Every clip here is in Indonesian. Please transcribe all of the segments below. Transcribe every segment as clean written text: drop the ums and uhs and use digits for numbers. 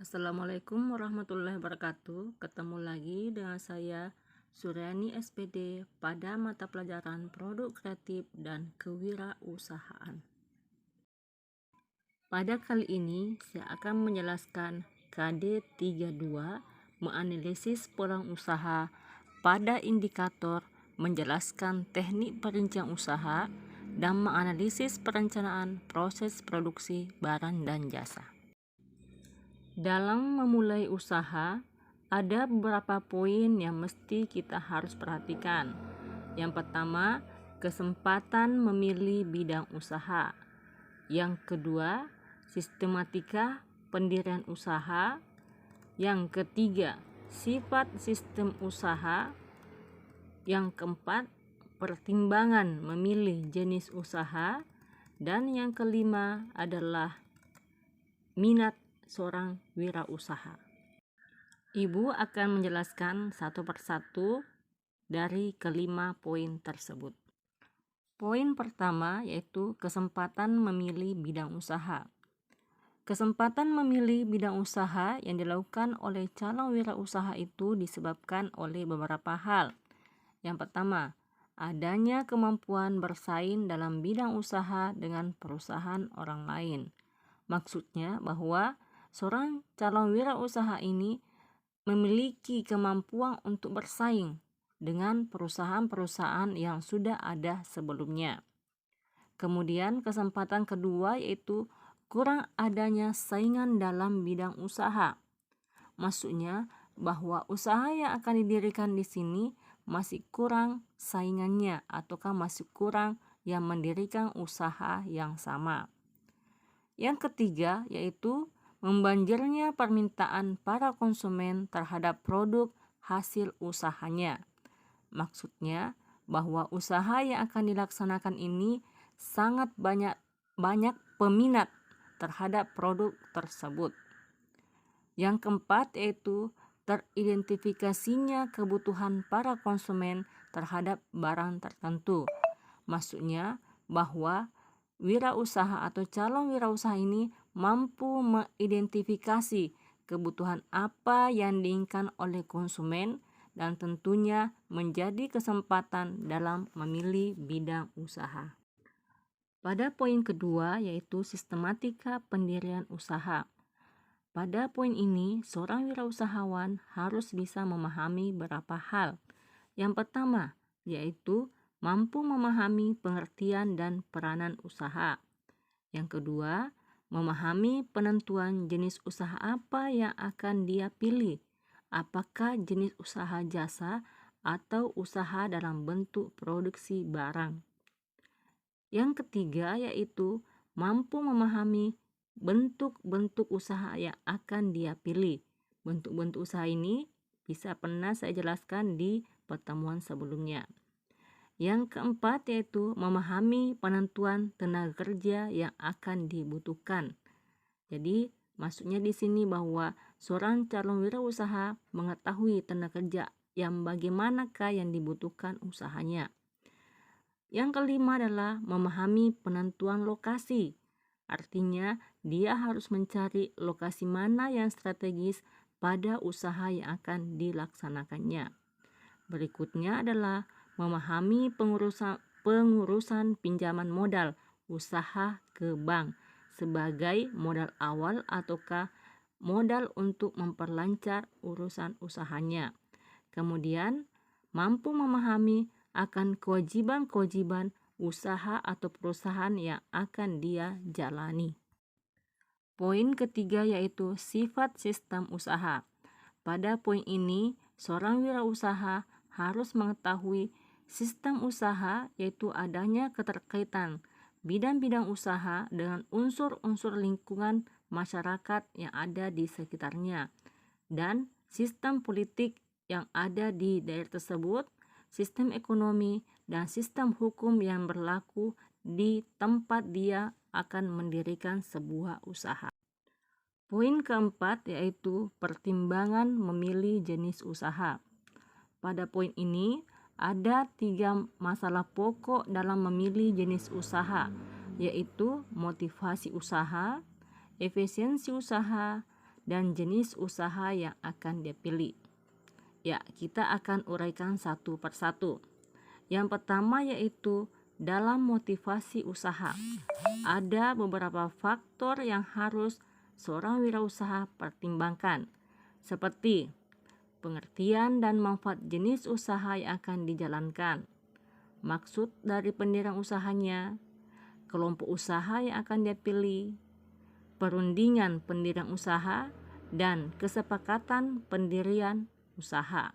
Assalamualaikum warahmatullahi wabarakatuh. Ketemu lagi dengan saya Suryani SPD pada mata pelajaran Produk Kreatif dan Kewirausahaan. Pada kali ini saya akan menjelaskan KD 32 menganalisis peluang usaha pada indikator, menjelaskan teknik perincian usaha dan menganalisis perencanaan proses produksi barang dan jasa. Dalam memulai usaha, ada beberapa poin yang mesti kita harus perhatikan. Yang pertama, kesempatan memilih bidang usaha. Yang kedua, sistematika pendirian usaha. Yang ketiga, sifat sistem usaha. Yang keempat, pertimbangan memilih jenis usaha. Dan yang kelima adalah minat seorang wirausaha. Ibu akan menjelaskan satu persatu dari kelima poin tersebut. Poin pertama yaitu kesempatan memilih bidang usaha. Kesempatan memilih bidang usaha yang dilakukan oleh calon wirausaha itu disebabkan oleh beberapa hal. Yang pertama, adanya kemampuan bersaing dalam bidang usaha dengan perusahaan orang lain. Maksudnya bahwa seorang calon wirausaha ini memiliki kemampuan untuk bersaing dengan perusahaan-perusahaan yang sudah ada sebelumnya. Kemudian kesempatan kedua yaitu kurang adanya saingan dalam bidang usaha. Maksudnya bahwa usaha yang akan didirikan di sini masih kurang saingannya ataukah masih kurang yang mendirikan usaha yang sama. Yang ketiga yaitu membanjirnya permintaan para konsumen terhadap produk hasil usahanya. Maksudnya bahwa usaha yang akan dilaksanakan ini sangat banyak peminat terhadap produk tersebut. Yang keempat yaitu teridentifikasinya kebutuhan para konsumen terhadap barang tertentu. Maksudnya bahwa wirausaha atau calon wirausaha ini mampu mengidentifikasi kebutuhan apa yang diinginkan oleh konsumen dan tentunya menjadi kesempatan dalam memilih bidang usaha. Pada poin kedua yaitu sistematika pendirian usaha. Pada poin ini, seorang wirausahawan harus bisa memahami beberapa hal. Yang pertama yaitu mampu memahami pengertian dan peranan usaha. Yang kedua, memahami penentuan jenis usaha apa yang akan dia pilih. Apakah jenis usaha jasa atau usaha dalam bentuk produksi barang. Yang ketiga yaitu mampu memahami bentuk-bentuk usaha yang akan dia pilih. Bentuk-bentuk usaha ini bisa pernah saya jelaskan di pertemuan sebelumnya. Yang keempat yaitu memahami penentuan tenaga kerja yang akan dibutuhkan. Jadi maksudnya di sini bahwa seorang calon wirausaha mengetahui tenaga kerja yang bagaimanakah yang dibutuhkan usahanya. Yang kelima adalah memahami penentuan lokasi. Artinya dia harus mencari lokasi mana yang strategis pada usaha yang akan dilaksanakannya. Berikutnya adalah memahami pengurusan pinjaman modal usaha ke bank sebagai modal awal ataukah modal untuk memperlancar urusan usahanya. Kemudian mampu memahami akan kewajiban-kewajiban usaha atau perusahaan yang akan dia jalani. Poin ketiga yaitu sifat sistem usaha. Pada poin ini, seorang wirausaha harus mengetahui sistem usaha yaitu adanya keterkaitan bidang-bidang usaha dengan unsur-unsur lingkungan masyarakat yang ada di sekitarnya dan sistem politik yang ada di daerah tersebut, sistem ekonomi dan sistem hukum yang berlaku di tempat dia akan mendirikan sebuah usaha. Poin keempat yaitu pertimbangan memilih jenis usaha. Pada poin ini ada 3 masalah pokok dalam memilih jenis usaha, yaitu motivasi usaha, efisiensi usaha, dan jenis usaha yang akan dia pilih. Ya, kita akan uraikan satu persatu. Yang pertama yaitu dalam motivasi usaha. Ada beberapa faktor yang harus seorang wirausaha pertimbangkan, seperti pengertian dan manfaat jenis usaha yang akan dijalankan, maksud dari pendirian usahanya, kelompok usaha yang akan dia pilih, perundingan pendirian usaha, dan kesepakatan pendirian usaha.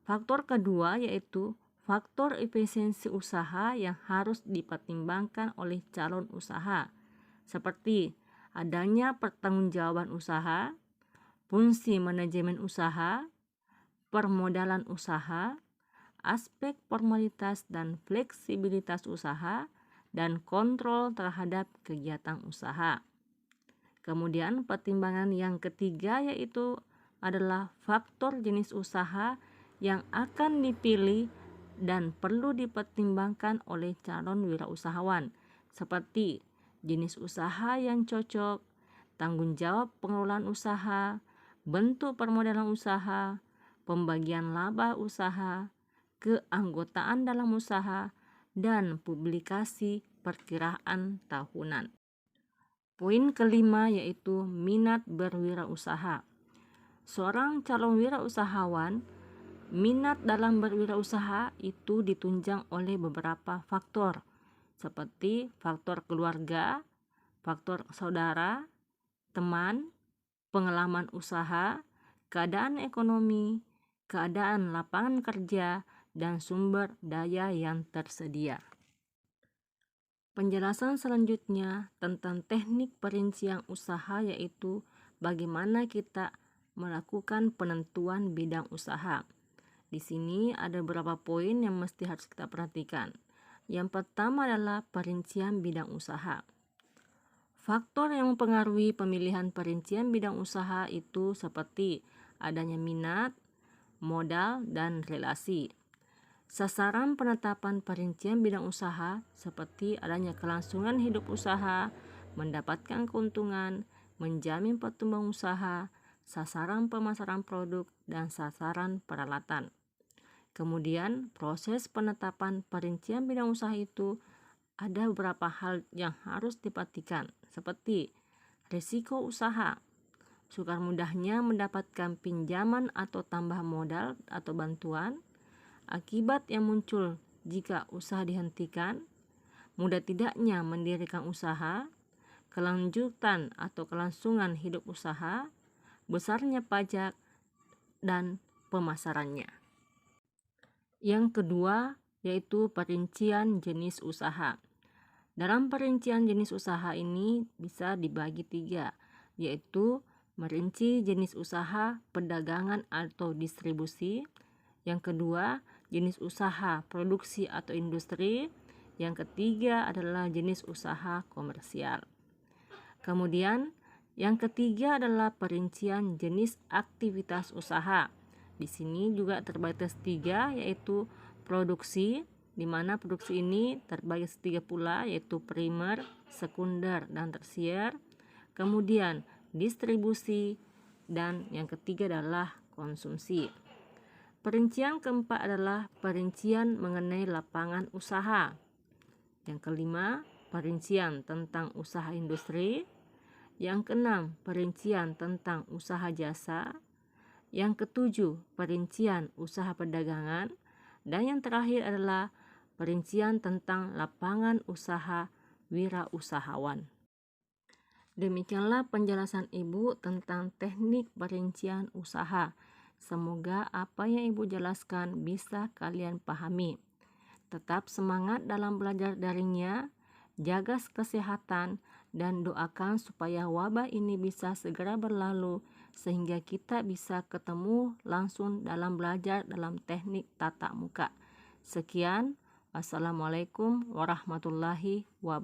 Faktor kedua yaitu faktor efisiensi usaha yang harus dipertimbangkan oleh calon usaha, seperti adanya pertanggungjawaban usaha, fungsi manajemen usaha, permodalan usaha, aspek formalitas dan fleksibilitas usaha, dan kontrol terhadap kegiatan usaha. Kemudian pertimbangan yang ketiga yaitu adalah faktor jenis usaha yang akan dipilih dan perlu dipertimbangkan oleh calon wirausahawan, seperti jenis usaha yang cocok, tanggung jawab pengelolaan usaha, bentuk permodalan usaha, pembagian laba usaha, keanggotaan dalam usaha, dan publikasi perkiraan tahunan. Poin kelima yaitu minat berwirausaha. Seorang calon wirausahawan, minat dalam berwirausaha itu ditunjang oleh beberapa faktor, seperti faktor keluarga, faktor saudara, teman, pengalaman usaha, keadaan ekonomi, keadaan lapangan kerja, dan sumber daya yang tersedia. Penjelasan selanjutnya tentang teknik perincian usaha yaitu bagaimana kita melakukan penentuan bidang usaha. Di sini ada beberapa poin yang mesti harus kita perhatikan. Yang pertama adalah perincian bidang usaha. Faktor yang mempengaruhi pemilihan perincian bidang usaha itu seperti adanya minat, modal, dan relasi. Sasaran penetapan perincian bidang usaha seperti adanya kelangsungan hidup usaha, mendapatkan keuntungan, menjamin pertumbuhan usaha, sasaran pemasaran produk, dan sasaran peralatan. Kemudian proses penetapan perincian bidang usaha itu ada beberapa hal yang harus diperhatikan, seperti risiko usaha, sukar mudahnya mendapatkan pinjaman atau tambah modal atau bantuan, akibat yang muncul jika usaha dihentikan, mudah tidaknya mendirikan usaha, kelanjutan atau kelangsungan hidup usaha, besarnya pajak, dan pemasarannya. Yang kedua yaitu perincian jenis usaha. Dalam perincian jenis usaha ini bisa dibagi 3, yaitu merinci jenis usaha perdagangan atau distribusi. Yang kedua, jenis usaha produksi atau industri. Yang ketiga adalah jenis usaha komersial. Kemudian, yang ketiga adalah perincian jenis aktivitas usaha. Di sini juga terbatas 3, yaitu produksi, di mana produksi ini terbagi 3 pula, yaitu primer, sekunder, dan tersier. Kemudian distribusi, dan yang ketiga adalah konsumsi. Perincian keempat adalah perincian mengenai lapangan usaha. Yang kelima, perincian tentang usaha industri. Yang keenam, perincian tentang usaha jasa. Yang ketujuh, perincian usaha perdagangan. Dan yang terakhir adalah perincian tentang lapangan usaha wirausahawan. Demikianlah penjelasan Ibu tentang teknik perincian usaha. Semoga apa yang Ibu jelaskan bisa kalian pahami. Tetap semangat dalam belajar daringnya, jaga kesehatan, dan doakan supaya wabah ini bisa segera berlalu sehingga kita bisa ketemu langsung dalam belajar dalam teknik tatap muka. Sekian, wassalamualaikum warahmatullahi wabarakatuh.